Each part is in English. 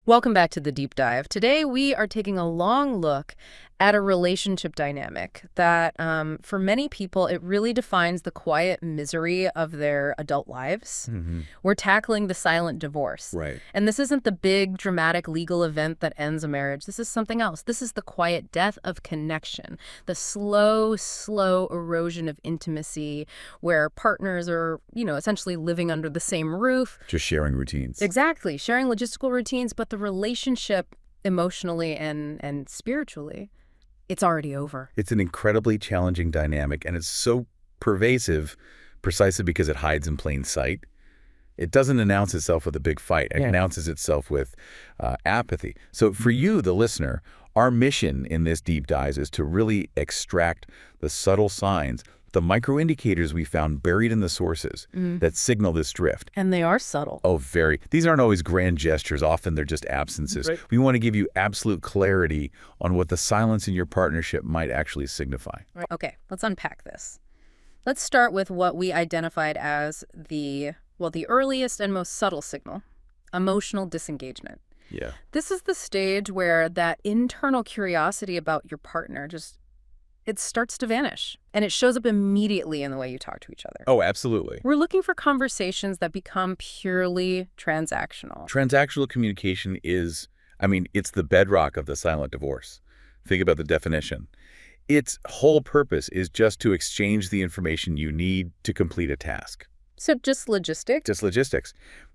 Welcome back to the deep dive. Today, we are taking a long look at a relationship dynamic that, for many people, it really defines the quiet misery of their adult lives. We're tackling the silent divorce. Right. And this isn't the big, dramatic legal event that ends a marriage. This is something else. This is the quiet death of connection, the slow, slow erosion of intimacy where partners are, essentially living under the same roof. Just sharing routines. Exactly. Sharing logistical routines, but the relationship emotionally and spiritually, it's already over. It's an incredibly challenging dynamic, and it's so pervasive precisely because it hides in plain sight. It doesn't announce itself with a big fight. It announces itself with apathy. So for you, the listener, our mission in this deep dive is to really extract the subtle signs, the micro-indicators we found buried in the sources that signal this drift. And they are subtle. Oh, very. These aren't always grand gestures. Often they're just absences. Right. We want to give you absolute clarity on what the silence in your partnership might actually signify. Right. Okay, let's unpack this. Let's start with what we identified as the earliest and most subtle signal, emotional disengagement. Yeah. This is the stage where that internal curiosity about your partner it starts to vanish, and it shows up immediately in the way you talk to each other. Oh, absolutely. We're looking for conversations that become purely transactional. Transactional communication is, it's the bedrock of the silent divorce. Think about the definition. Its whole purpose is just to exchange the information you need to complete a task. So just logistics? Just logistics.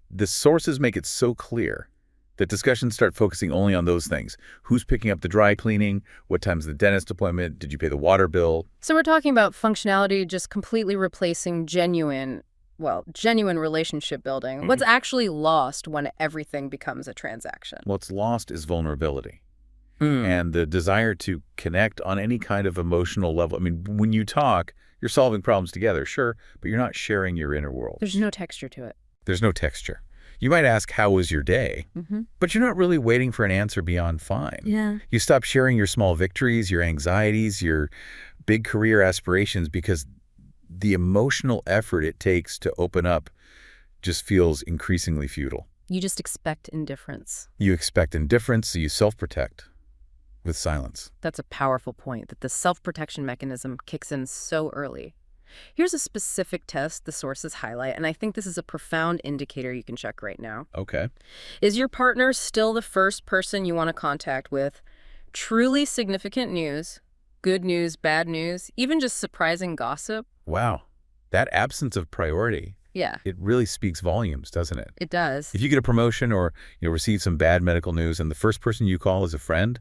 The sources make it so clear that discussions start focusing only on those things. Who's picking up the dry cleaning? What time's the dentist appointment? Did you pay the water bill? So we're talking about functionality just completely replacing genuine relationship building. What's actually lost when everything becomes a transaction? What's lost is vulnerability. And the desire to connect on any kind of emotional level. When you talk, you're solving problems together, sure, but you're not sharing your inner world. There's no texture to it. There's no texture. You might ask, how was your day? But you're not really waiting for an answer beyond fine. Yeah. You stop sharing your small victories, your anxieties, your big career aspirations because the emotional effort it takes to open up just feels increasingly futile. You just expect indifference. You expect indifference, so you self-protect with silence. That's a powerful point, that the self-protection mechanism kicks in so early. Here's a specific test the sources highlight, and I think this is a profound indicator you can check right now. Okay. Is your partner still the first person you want to contact with truly significant news, good news, bad news, even just surprising gossip? Wow. That absence of priority, Yeah. it really speaks volumes, doesn't it? It does. If you get a promotion or receive some bad medical news and the first person you call is a friend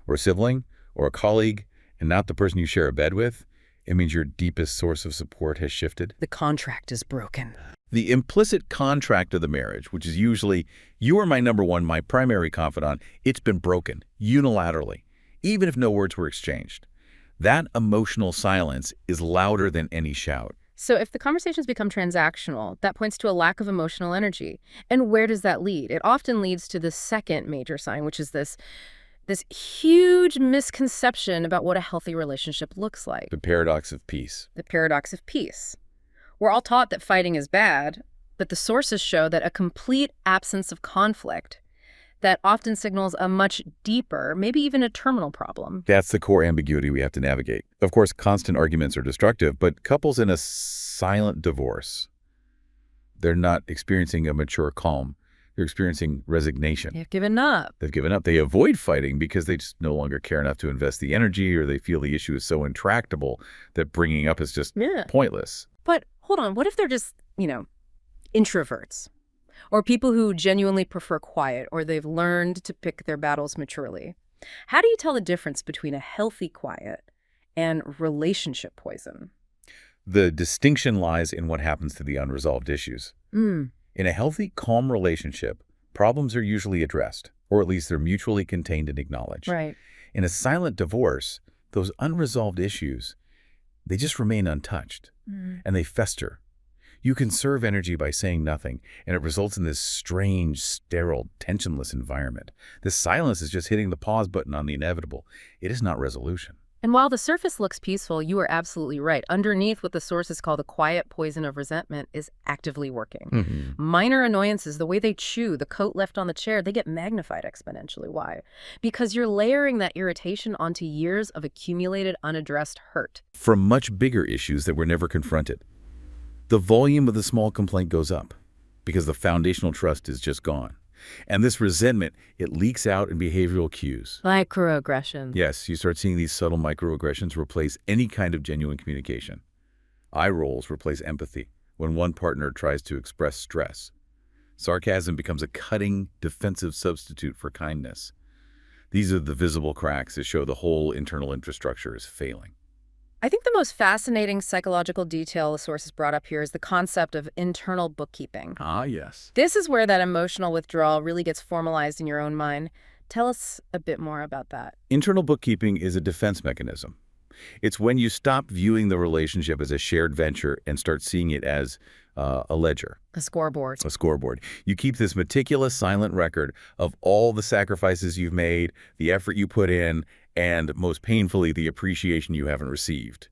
or a sibling or a colleague and not the person you share a bed with, it means your deepest source of support has shifted. The contract is broken. The implicit contract of the marriage, which is usually, you are my number one, my primary confidant, it's been broken unilaterally, even if no words were exchanged. That emotional silence is louder than any shout. So if the conversations become transactional, that points to a lack of emotional energy. And where does that lead? It often leads to the second major sign, which is this huge misconception about what a healthy relationship looks like. The paradox of peace. The paradox of peace. We're all taught that fighting is bad, but the sources show that a complete absence of conflict that often signals a much deeper, maybe even a terminal problem. That's the core ambiguity we have to navigate. Of course, constant arguments are destructive, but couples in a silent divorce, they're not experiencing a mature calm. They're experiencing resignation. They've given up. They've given up. They avoid fighting because they just no longer care enough to invest the energy, or they feel the issue is so intractable that bringing up is just pointless. But hold on, what if they're just, introverts? Or people who genuinely prefer quiet, or they've learned to pick their battles maturely? How do you tell the difference between a healthy quiet and relationship poison? The distinction lies in what happens to the unresolved issues. In a healthy, calm relationship, problems are usually addressed, or at least they're mutually contained and acknowledged. Right. In a silent divorce, those unresolved issues, they just remain untouched, and they fester. You conserve energy by saying nothing, and it results in this strange, sterile, tensionless environment. This silence is just hitting the pause button on the inevitable. It is not resolution. And while the surface looks peaceful, you are absolutely right. Underneath, what the sources call the quiet poison of resentment is actively working. Minor annoyances, the way they chew, the coat left on the chair, they get magnified exponentially. Why? Because you're layering that irritation onto years of accumulated, unaddressed hurt. From much bigger issues that were never confronted. The volume of the small complaint goes up because the foundational trust is just gone. And this resentment, it leaks out in behavioral cues. Microaggression. Yes, you start seeing these subtle microaggressions replace any kind of genuine communication. Eye rolls replace empathy when one partner tries to express stress. Sarcasm becomes a cutting, defensive substitute for kindness. These are the visible cracks that show the whole internal infrastructure is failing. I think the most fascinating psychological detail the sources brought up here is the concept of internal bookkeeping. Ah, yes. This is where that emotional withdrawal really gets formalized in your own mind. Tell us a bit more about that. Internal bookkeeping is a defense mechanism. It's when you stop viewing the relationship as a shared venture and start seeing it as a ledger. A scoreboard. A scoreboard. You keep this meticulous, silent record of all the sacrifices you've made, the effort you put in, and most painfully, the appreciation you haven't received.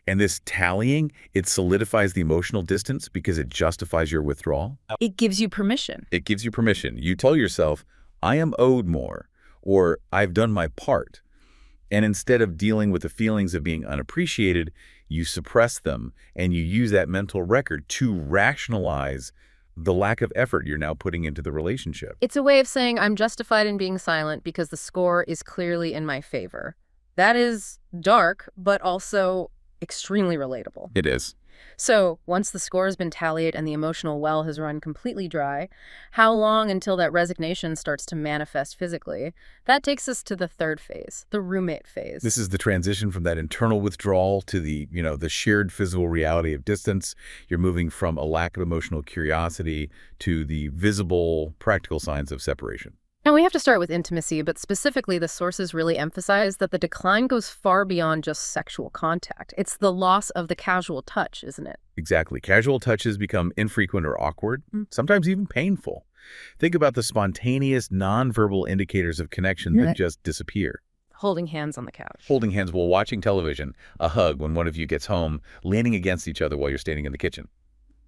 And this tallying, it solidifies the emotional distance because it justifies your withdrawal. It gives you permission. It gives you permission. You tell yourself, I am owed more, or I've done my part. And instead of dealing with the feelings of being unappreciated, you suppress them, and you use that mental record to rationalize the lack of effort you're now putting into the relationship. It's a way of saying I'm justified in being silent because the score is clearly in my favor. That is dark, but also extremely relatable. It is. So once the score has been tallied and the emotional well has run completely dry, how long until that resignation starts to manifest physically? That takes us to the third phase, the roommate phase. This is the transition from that internal withdrawal to the shared physical reality of distance. You're moving from a lack of emotional curiosity to the visible, practical signs of separation. And we have to start with intimacy, but specifically the sources really emphasize that the decline goes far beyond just sexual contact. It's the loss of the casual touch, isn't it? Exactly. Casual touches become infrequent or awkward, sometimes even painful. Think about the spontaneous, nonverbal indicators of connection that just disappear. Holding hands on the couch. Holding hands while watching television, a hug when one of you gets home, leaning against each other while you're standing in the kitchen.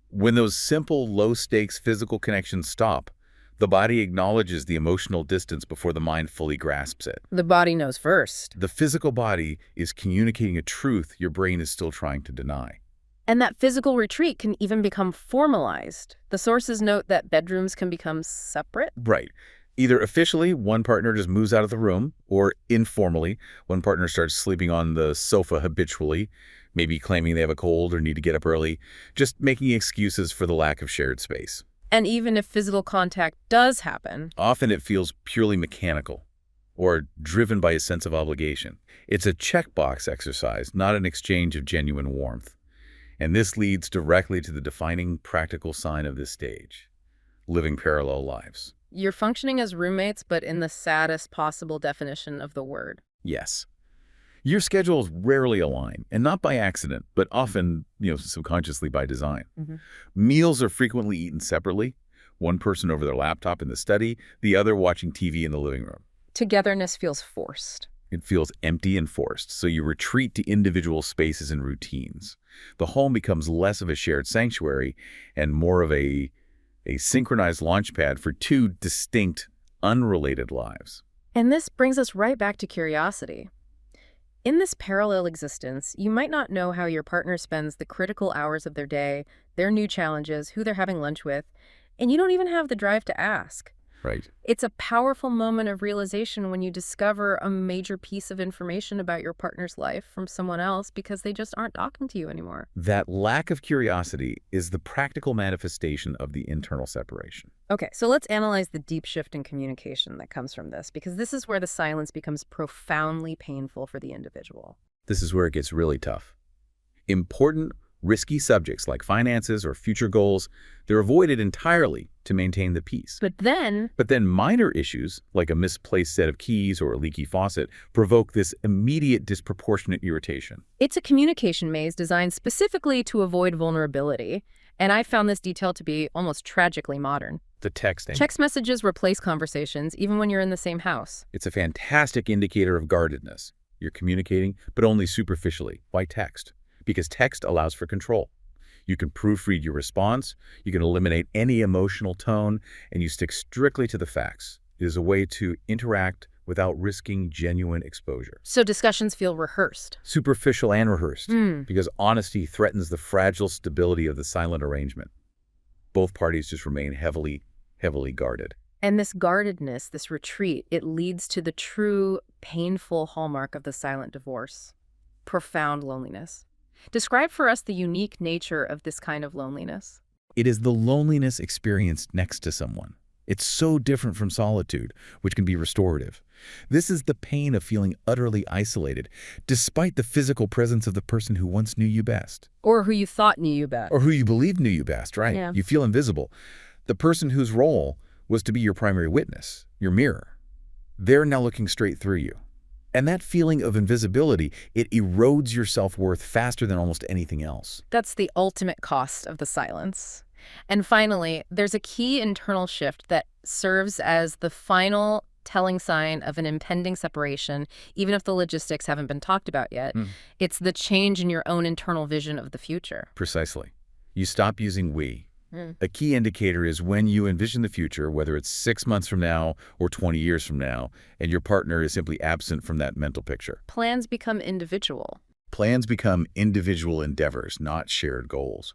When those simple, low-stakes physical connections stop, the body acknowledges the emotional distance before the mind fully grasps it. The body knows first. The physical body is communicating a truth your brain is still trying to deny. And that physical retreat can even become formalized. The sources note that bedrooms can become separate. Right. Either officially, one partner just moves out of the room, or informally, one partner starts sleeping on the sofa habitually, maybe claiming they have a cold or need to get up early, just making excuses for the lack of shared space. And even if physical contact does happen, often it feels purely mechanical or driven by a sense of obligation. It's a checkbox exercise, not an exchange of genuine warmth. And this leads directly to the defining practical sign of this stage: living parallel lives. You're functioning as roommates, but in the saddest possible definition of the word. Yes. Your schedules rarely align, and not by accident, but often, subconsciously by design. Meals are frequently eaten separately, one person over their laptop in the study, the other watching TV in the living room. Togetherness feels forced. It feels empty and forced, so you retreat to individual spaces and routines. The home becomes less of a shared sanctuary and more of a synchronized launchpad for two distinct, unrelated lives. And this brings us right back to curiosity. In this parallel existence, you might not know how your partner spends the critical hours of their day, their new challenges, who they're having lunch with, and you don't even have the drive to ask. Right. It's a powerful moment of realization when you discover a major piece of information about your partner's life from someone else because they just aren't talking to you anymore. That lack of curiosity is the practical manifestation of the internal separation. Okay, so let's analyze the deep shift in communication that comes from this, because this is where the silence becomes profoundly painful for the individual. This is where it gets really tough. Important, risky subjects like finances or future goals, they're avoided entirely to maintain the peace. But then minor issues, like a misplaced set of keys or a leaky faucet, provoke this immediate disproportionate irritation. It's a communication maze designed specifically to avoid vulnerability, and I found this detail to be almost tragically modern. The texting. Text messages replace conversations even when you're in the same house. It's a fantastic indicator of guardedness. You're communicating, but only superficially. Why text? Because text allows for control. You can proofread your response, you can eliminate any emotional tone, and you stick strictly to the facts. It is a way to interact without risking genuine exposure. So discussions feel rehearsed. Superficial and rehearsed, because honesty threatens the fragile stability of the silent arrangement. Both parties just remain heavily guarded. And this guardedness, this retreat, it leads to the true, painful hallmark of the silent divorce: profound loneliness. Describe for us the unique nature of this kind of loneliness. It is the loneliness experienced next to someone. It's so different from solitude, which can be restorative. This is the pain of feeling utterly isolated, despite the physical presence of the person who once knew you best. Or who you thought knew you best. Or who you believed knew you best, right? Yeah. You feel invisible. The person whose role was to be your primary witness, your mirror. They're now looking straight through you. And that feeling of invisibility, it erodes your self-worth faster than almost anything else. That's the ultimate cost of the silence. And finally, there's a key internal shift that serves as the final telling sign of an impending separation, even if the logistics haven't been talked about yet. It's the change in your own internal vision of the future. Precisely. You stop using we. A key indicator is when you envision the future, whether it's 6 months from now or 20 years from now, and your partner is simply absent from that mental picture. Plans become individual. Plans become individual endeavors, not shared goals.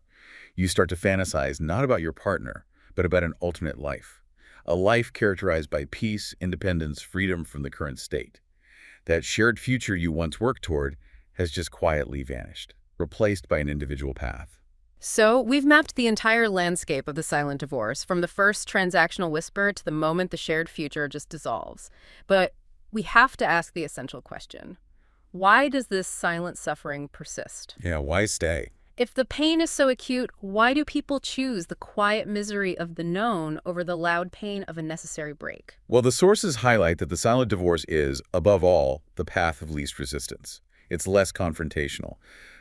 You start to fantasize not about your partner, but about an alternate life. A life characterized by peace, independence, freedom from the current state. That shared future you once worked toward has just quietly vanished, replaced by an individual path. So we've mapped the entire landscape of the silent divorce, from the first transactional whisper to the moment the shared future just dissolves. But we have to ask the essential question: why does this silent suffering persist? Yeah, why stay? If the pain is so acute, why do people choose the quiet misery of the known over the loud pain of a necessary break? Well, the sources highlight that the silent divorce is, above all, the path of least resistance. It's less confrontational.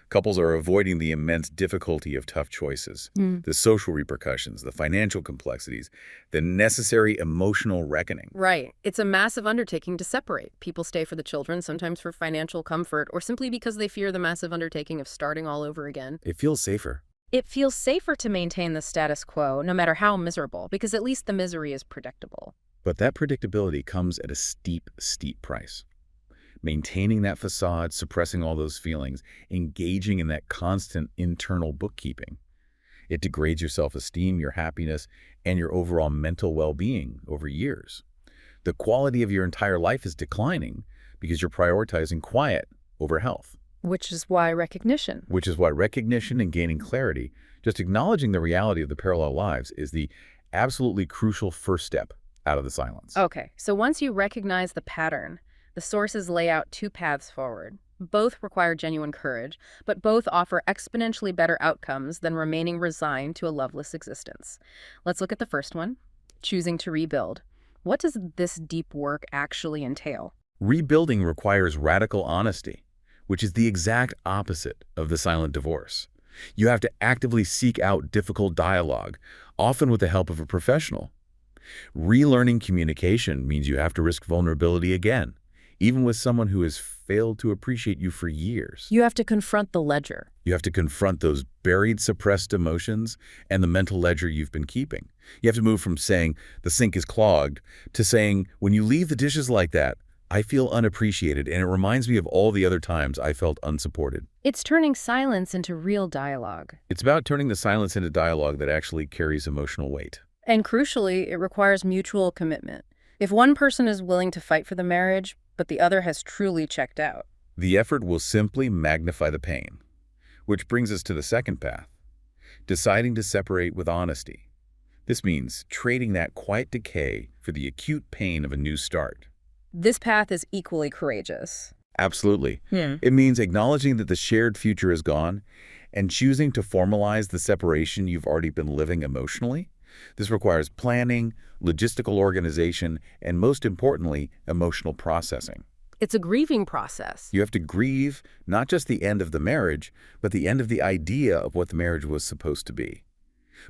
Couples are avoiding the immense difficulty of tough choices, the social repercussions, the financial complexities, the necessary emotional reckoning. Right. It's a massive undertaking to separate. People stay for the children, sometimes for financial comfort, or simply because they fear the massive undertaking of starting all over again. It feels safer. It feels safer to maintain the status quo, no matter how miserable, because at least the misery is predictable. But that predictability comes at a steep price. Maintaining that facade, suppressing all those feelings, engaging in that constant internal bookkeeping. It degrades your self-esteem, your happiness, and your overall mental well-being over years. The quality of your entire life is declining because you're prioritizing quiet over health. Which is why recognition And gaining clarity, just acknowledging the reality of the parallel lives, is the absolutely crucial first step out of the silence. Okay, so once you recognize the pattern, the sources lay out two paths forward. Both require genuine courage, but both offer exponentially better outcomes than remaining resigned to a loveless existence. Let's look at the first one: choosing to rebuild. What does this deep work actually entail? Rebuilding requires radical honesty, which is the exact opposite of the silent divorce. You have to actively seek out difficult dialogue, often with the help of a professional. Relearning communication means you have to risk vulnerability again, even with someone who has failed to appreciate you for years. You have to confront the ledger. You have to confront those buried, suppressed emotions and the mental ledger you've been keeping. You have to move from saying, the sink is clogged, to saying, when you leave the dishes like that, I feel unappreciated, and it reminds me of all the other times I felt unsupported. It's turning silence into real dialogue. It's about turning the silence into dialogue that actually carries emotional weight. And crucially, it requires mutual commitment. If one person is willing to fight for the marriage, but the other has truly checked out, the effort will simply magnify the pain. Which brings us to the second path: deciding to separate with honesty. This means trading that quiet decay for the acute pain of a new start. This path is equally courageous. Absolutely. It means acknowledging that the shared future is gone and choosing to formalize the separation you've already been living emotionally. This requires planning, logistical organization, and most importantly, emotional processing. It's a grieving process. You have to grieve not just the end of the marriage, but the end of the idea of what the marriage was supposed to be.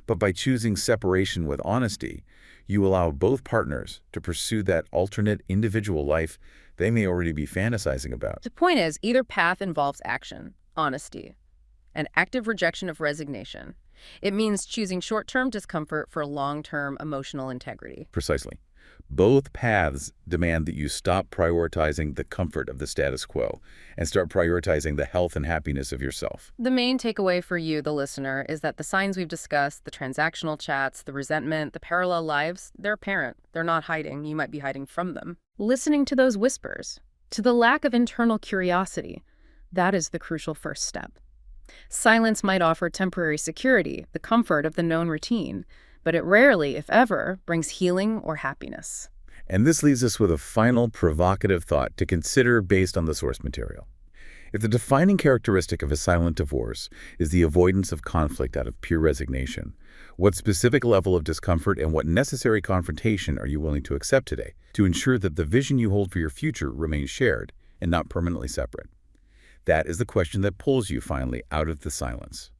But by choosing separation with honesty, You allow both partners to pursue that alternate individual life they may already be fantasizing about. The point is, either path involves action, honesty, an active rejection of resignation. It means choosing short-term discomfort for long-term emotional integrity. Precisely. Both paths demand that you stop prioritizing the comfort of the status quo and start prioritizing the health and happiness of yourself. The main takeaway for you, the listener, is that the signs we've discussed, the transactional chats, the resentment, the parallel lives, they're apparent. They're not hiding. You might be hiding from them. Listening to those whispers, to the lack of internal curiosity, that is the crucial first step. Silence might offer temporary security, the comfort of the known routine, but it rarely, if ever, brings healing or happiness. And this leaves us with a final provocative thought to consider based on the source material. If the defining characteristic of a silent divorce is the avoidance of conflict out of pure resignation, what specific level of discomfort and what necessary confrontation are you willing to accept today to ensure that the vision you hold for your future remains shared and not permanently separate? That is the question that pulls you finally out of the silence.